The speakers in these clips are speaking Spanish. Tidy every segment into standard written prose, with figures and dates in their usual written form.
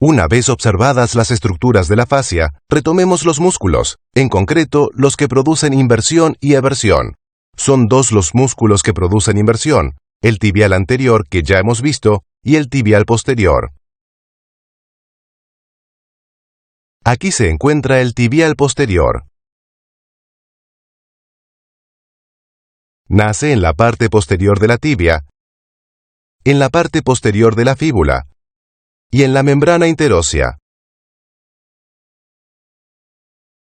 Una vez observadas las estructuras de la fascia, retomemos los músculos, en concreto los que producen inversión y eversión. Son dos los músculos que producen inversión, el tibial anterior que ya hemos visto y el tibial posterior. Aquí se encuentra el tibial posterior. Nace en la parte posterior de la tibia, en la parte posterior de la fíbula y en la membrana interósea.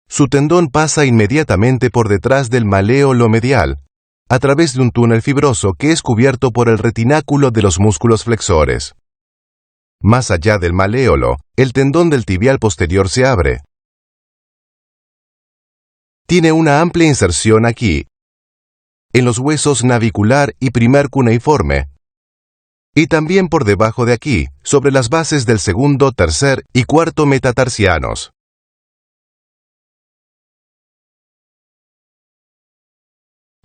Su tendón pasa inmediatamente por detrás del maléolo medial, a través de un túnel fibroso que es cubierto por el retináculo de los músculos flexores. Más allá del maléolo, el tendón del tibial posterior se abre. Tiene una amplia inserción aquí, en los huesos navicular y primer cuneiforme, y también por debajo de aquí, sobre las bases del segundo, tercer y cuarto metatarsianos.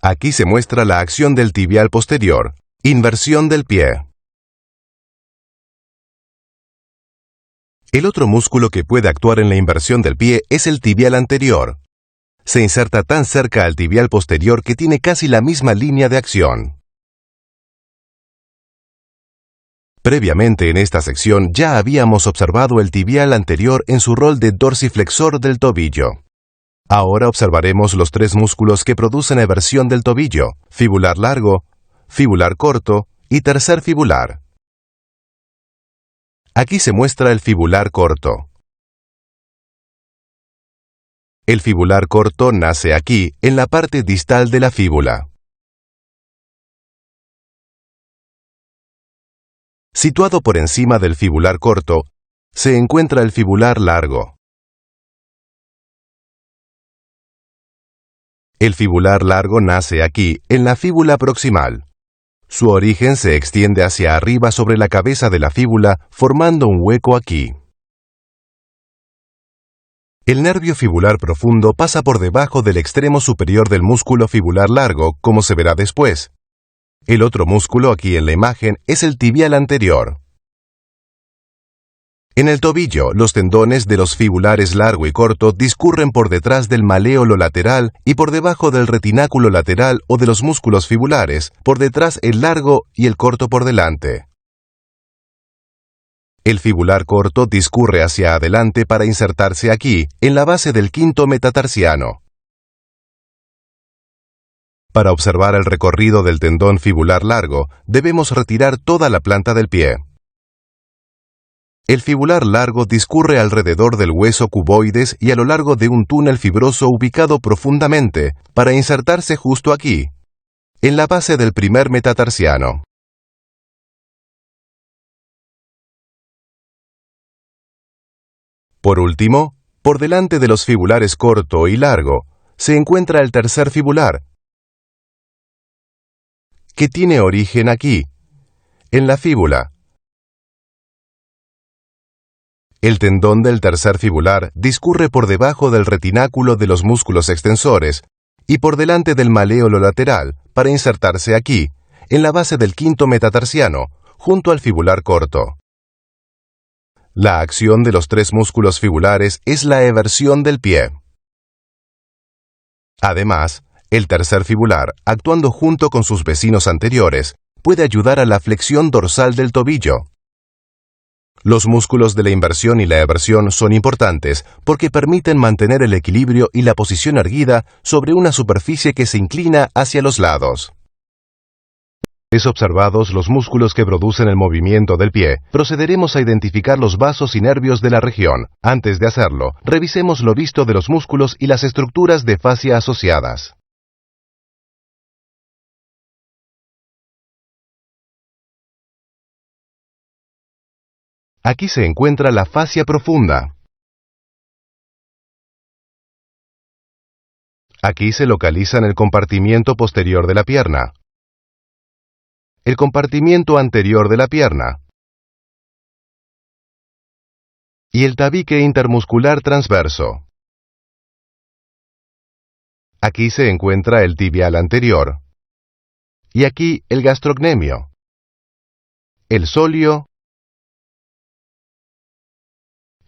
Aquí se muestra la acción del tibial posterior, inversión del pie. El otro músculo que puede actuar en la inversión del pie es el tibial anterior. Se inserta tan cerca al tibial posterior que tiene casi la misma línea de acción. Previamente en esta sección ya habíamos observado el tibial anterior en su rol de dorsiflexor del tobillo. Ahora observaremos los tres músculos que producen eversión del tobillo: fibular largo, fibular corto y tercer fibular. Aquí se muestra el fibular corto. El fibular corto nace aquí, en la parte distal de la fíbula. Situado por encima del fibular corto, se encuentra el fibular largo. El fibular largo nace aquí, en la fíbula proximal. Su origen se extiende hacia arriba sobre la cabeza de la fíbula, formando un hueco aquí. El nervio fibular profundo pasa por debajo del extremo superior del músculo fibular largo, como se verá después. El otro músculo aquí en la imagen es el tibial anterior. En el tobillo, los tendones de los fibulares largo y corto discurren por detrás del maléolo lateral y por debajo del retináculo lateral o de los músculos fibulares, por detrás el largo y el corto por delante. El fibular corto discurre hacia adelante para insertarse aquí, en la base del quinto metatarsiano. Para observar el recorrido del tendón fibular largo, debemos retirar toda la planta del pie. El fibular largo discurre alrededor del hueso cuboides y a lo largo de un túnel fibroso ubicado profundamente para insertarse justo aquí, en la base del primer metatarsiano. Por último, por delante de los fibulares corto y largo, se encuentra el tercer fibular, que tiene origen aquí, en la fíbula. El tendón del tercer fibular discurre por debajo del retináculo de los músculos extensores y por delante del maléolo lateral para insertarse aquí, en la base del quinto metatarsiano, junto al fibular corto. La acción de los tres músculos fibulares es la eversión del pie. Además, el tercer fibular, actuando junto con sus vecinos anteriores, puede ayudar a la flexión dorsal del tobillo. Los músculos de la inversión y la eversión son importantes porque permiten mantener el equilibrio y la posición erguida sobre una superficie que se inclina hacia los lados. Una vez observados los músculos que producen el movimiento del pie, procederemos a identificar los vasos y nervios de la región. Antes de hacerlo, revisemos lo visto de los músculos y las estructuras de fascia asociadas. Aquí se encuentra la fascia profunda. Aquí se localizan el compartimiento posterior de la pierna, el compartimiento anterior de la pierna y el tabique intermuscular transverso. Aquí se encuentra el tibial anterior y aquí el gastrocnemio, el sóleo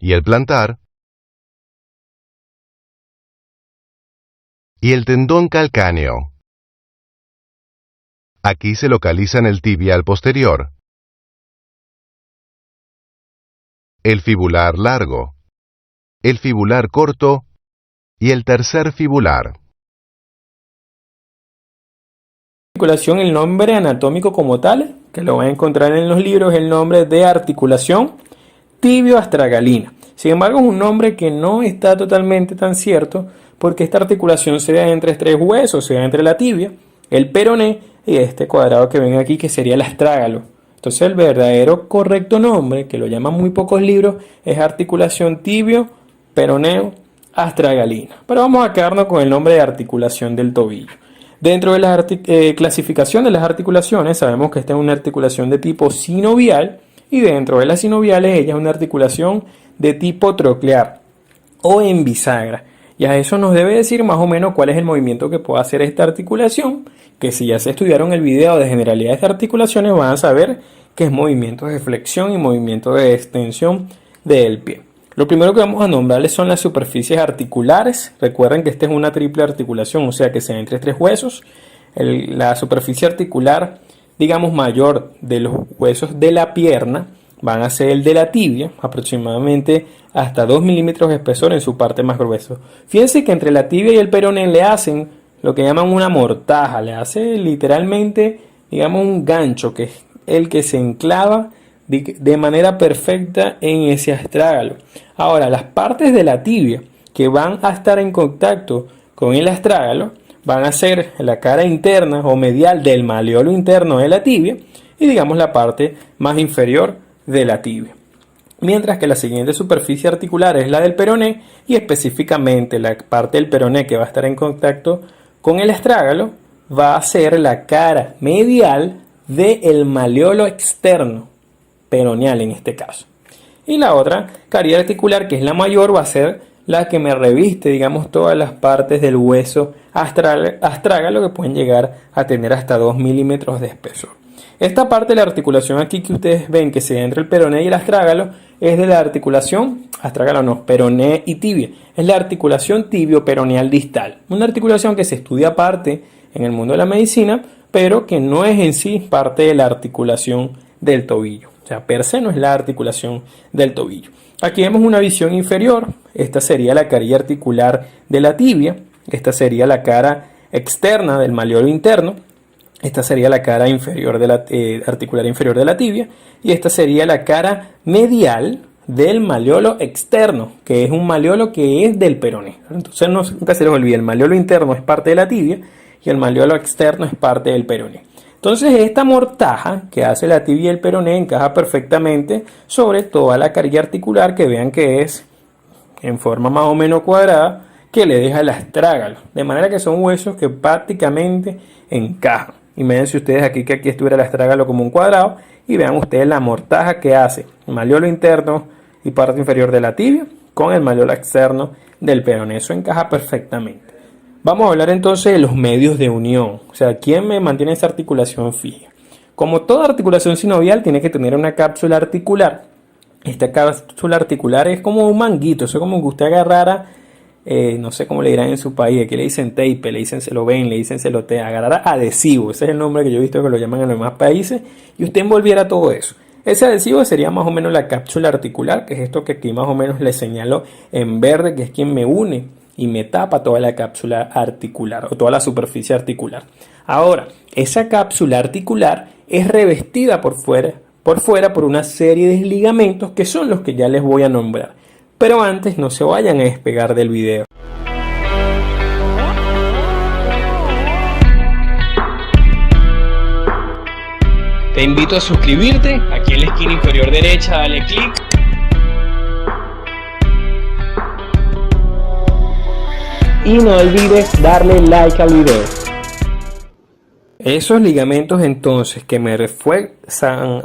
y el plantar, y el tendón calcáneo. Aquí se localizan el tibial posterior, el fibular largo, el fibular corto y el tercer fibular. Articulación, el nombre anatómico como tal, que lo van a encontrar en los libros, es el nombre de articulación tibio-astragalina. Sin embargo, es un nombre que no está totalmente tan cierto, porque esta articulación se da entre tres huesos, se da entre la tibia, el peroné y este cuadrado que ven aquí, que sería el astrágalo. Entonces el verdadero correcto nombre, que lo llaman muy pocos libros, es articulación tibio-peroneo-astragalina. Pero vamos a quedarnos con el nombre de articulación del tobillo. Dentro de la clasificación de las articulaciones, sabemos que esta es una articulación de tipo sinovial, y dentro de las sinoviales ella es una articulación de tipo troclear o en bisagra. Y a eso nos debe decir más o menos cuál es el movimiento que puede hacer esta articulación, que si ya se estudiaron el video de generalidades de articulaciones van a saber que es movimiento de flexión y movimiento de extensión del pie. Lo primero que vamos a nombrarles son las superficies articulares. Recuerden que esta es una triple articulación, o sea que se da entre tres huesos. La superficie articular, digamos, mayor de los huesos de la pierna van a ser el de la tibia, aproximadamente hasta 2 milímetros de espesor en su parte más gruesa. Fíjense que entre la tibia y el peroné le hacen lo que llaman una mortaja, le hace literalmente, digamos, un gancho, que es el que se enclava de manera perfecta en ese astrágalo. Ahora, las partes de la tibia que van a estar en contacto con el astrágalo van a ser la cara interna o medial del maleolo interno de la tibia y, digamos, la parte más inferior de la tibia. Mientras que la siguiente superficie articular es la del peroné, y específicamente la parte del peroné que va a estar en contacto con el astrágalo va a ser la cara medial del maleolo externo, peroneal en este caso. Y la otra caries articular, que es la mayor, va a ser la que me reviste, digamos, todas las partes del hueso astrágalo, que pueden llegar a tener hasta 2 milímetros de espesor. Esta parte de la articulación aquí que ustedes ven que se da entre el peroné y el astrágalo es de la articulación, astrágalo no, peroné y tibia. Es la articulación tibio-peroneal distal. Una articulación que se estudia aparte en el mundo de la medicina, pero que no es en sí parte de la articulación del tobillo. O sea, per se no es la articulación del tobillo. Aquí vemos una visión inferior. Esta sería la carilla articular de la tibia. Esta sería la cara externa del maleolo interno. Esta sería la cara inferior de la articular inferior de la tibia. Y esta sería la cara medial del maleolo externo, que es un maleolo que es del peroné. Entonces nunca se les olvide, el maleolo interno es parte de la tibia y el maleolo externo es parte del peroné. Entonces esta mortaja que hace la tibia y el peroné encaja perfectamente sobre toda la carilla articular, que vean que es en forma más o menos cuadrada, que le deja el astrágalo. De manera que son huesos que prácticamente encajan. Imagínense ustedes aquí que aquí estuviera el astrágalo como un cuadrado, y vean ustedes la mortaja que hace el maleolo interno y parte inferior de la tibia con el maleolo externo del peroné. Eso encaja perfectamente. Vamos a hablar entonces de los medios de unión, o sea, ¿quién me mantiene esa articulación fija? Como toda articulación sinovial tiene que tener una cápsula articular. Esta cápsula articular es como un manguito, eso es como que usted agarrara, no sé cómo le dirán en su país, aquí le dicen tape, le dicen celofán, le dicen celote, agarrara adhesivo, ese es el nombre que yo he visto que lo llaman en los demás países, y usted envolviera todo eso. Ese adhesivo sería más o menos la cápsula articular, que es esto que aquí más o menos le señalo en verde, que es quien me une y me tapa toda la cápsula articular o toda la superficie articular. Ahora, esa cápsula articular es revestida por fuera por una serie de ligamentos que son los que ya les voy a nombrar. Pero antes no se vayan a despegar del video. Te invito a suscribirte, aquí en la esquina inferior derecha dale clic. Y no olvides darle like al video. Esos ligamentos entonces que me refuerzan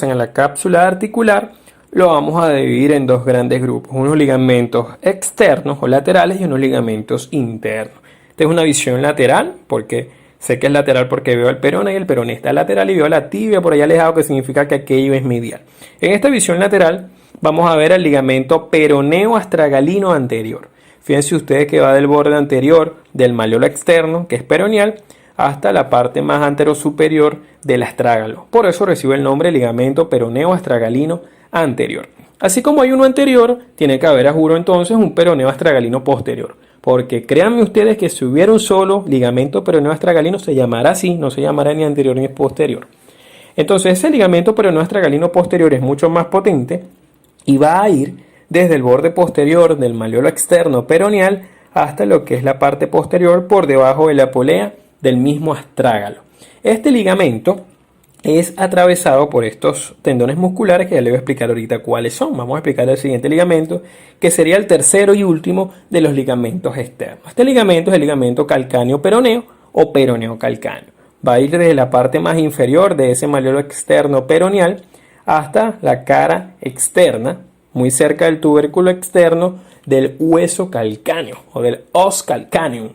en la cápsula articular, lo vamos a dividir en dos grandes grupos. Unos ligamentos externos o laterales y unos ligamentos internos. Esta es una visión lateral, porque sé que es lateral porque veo el peroné y el peroné está lateral y veo la tibia por allá alejado, que significa que aquello es medial. En esta visión lateral vamos a ver el ligamento peroneo astragalino anterior. Fíjense ustedes que va del borde anterior del malleolo externo, que es peroneal, hasta la parte más anterosuperior del astrágalo. Por eso recibe el nombre ligamento peroneo astragalino anterior. Así como hay uno anterior, tiene que haber, a juro, entonces un peroneo astragalino posterior. Porque créanme ustedes que si hubiera un solo ligamento peroneo astragalino se llamará así, no se llamará ni anterior ni posterior. Entonces ese ligamento peroneo astragalino posterior es mucho más potente y va a ir desde el borde posterior del malleolo externo peroneal hasta lo que es la parte posterior por debajo de la polea del mismo astrágalo. Este ligamento es atravesado por estos tendones musculares que ya les voy a explicar ahorita cuáles son. Vamos a explicar el siguiente ligamento, que sería el tercero y último de los ligamentos externos. Este ligamento es el ligamento calcáneo peroneo o peroneo calcáneo. Va a ir desde la parte más inferior de ese malleolo externo peroneal hasta la cara externa, muy cerca del tubérculo externo del hueso calcáneo o del os calcaneum.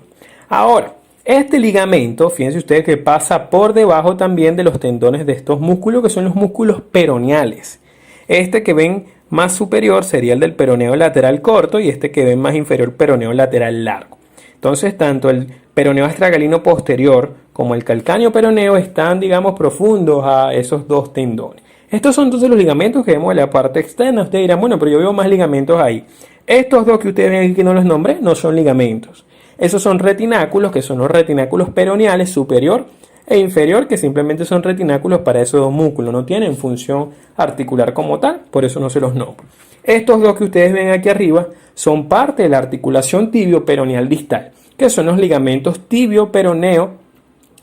Ahora, este ligamento, fíjense ustedes que pasa por debajo también de los tendones de estos músculos, que son los músculos peroneales. Este que ven más superior sería el del peroneo lateral corto y este que ven más inferior, peroneo lateral largo. Entonces, tanto el peroneo astragalino posterior como el calcáneo peroneo están, digamos, profundos a esos dos tendones. Estos son entonces los ligamentos que vemos en la parte externa. Ustedes dirán, bueno, pero yo veo más ligamentos ahí. Estos dos que ustedes ven aquí que no los nombré no son ligamentos. Esos son retináculos, que son los retináculos peroneales superior e inferior, que simplemente son retináculos para esos dos músculos. No tienen función articular como tal, por eso no se los nombro. Estos dos que ustedes ven aquí arriba son parte de la articulación tibio-peroneal distal, que son los ligamentos tibio-peroneo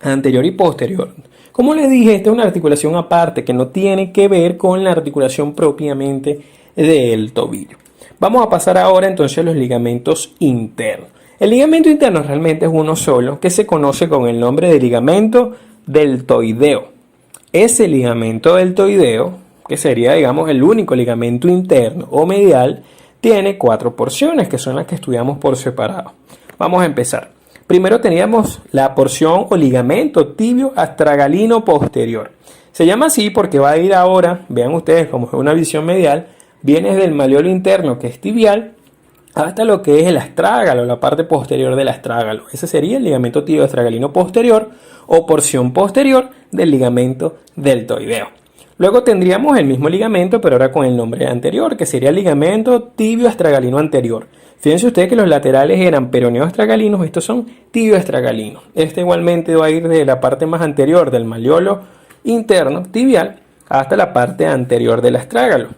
anterior y posterior. Como les dije, esta es una articulación aparte que no tiene que ver con la articulación propiamente del tobillo. Vamos a pasar ahora entonces a los ligamentos internos. El ligamento interno realmente es uno solo, que se conoce con el nombre de ligamento deltoideo. Ese ligamento deltoideo, que sería, digamos, el único ligamento interno o medial, tiene 4 porciones, que son las que estudiamos por separado. Vamos a empezar. Primero teníamos la porción o ligamento tibio astragalino posterior. Se llama así porque va a ir ahora, vean ustedes como es una visión medial, viene desde el malleolo interno, que es tibial, hasta lo que es el astrágalo, la parte posterior del astrágalo. Ese sería el ligamento tibio astragalino posterior o porción posterior del ligamento deltoideo. Luego tendríamos el mismo ligamento, pero ahora con el nombre anterior, que sería el ligamento tibio astragalino anterior. Fíjense ustedes que los laterales eran peroneo astragalinos, estos son tibio astragalinos. Este igualmente va a ir desde la parte más anterior del malleolo interno tibial hasta la parte anterior del astrágalo.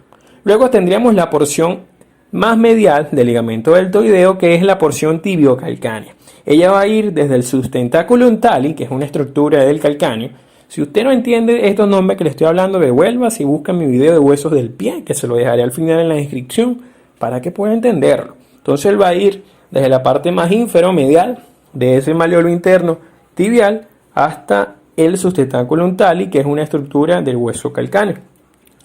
Luego tendríamos la porción más medial del ligamento deltoideo, que es la porción tibiocalcánea. Ella va a ir desde el sustentaculum tali, que es una estructura del calcáneo. Si usted no entiende estos nombres que le estoy hablando, devuelvas y busca mi video de huesos del pie, que se lo dejaré al final en la descripción para que pueda entenderlo. Entonces él va a ir desde la parte más inferomedial de ese malleolo interno tibial hasta el sustentaculum tali, que es una estructura del hueso calcáneo.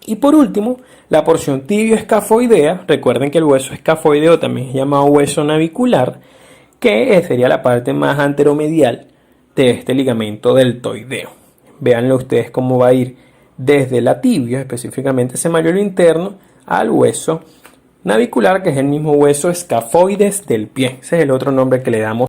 Y por último, la porción tibio-escafoidea. Recuerden que el hueso escafoideo también es llamado hueso navicular, que sería la parte más anteromedial de este ligamento deltoideo. Véanlo ustedes cómo va a ir desde la tibia, específicamente ese malleolo interno, al hueso navicular, que es el mismo hueso escafoides del pie. Ese es el otro nombre que le damos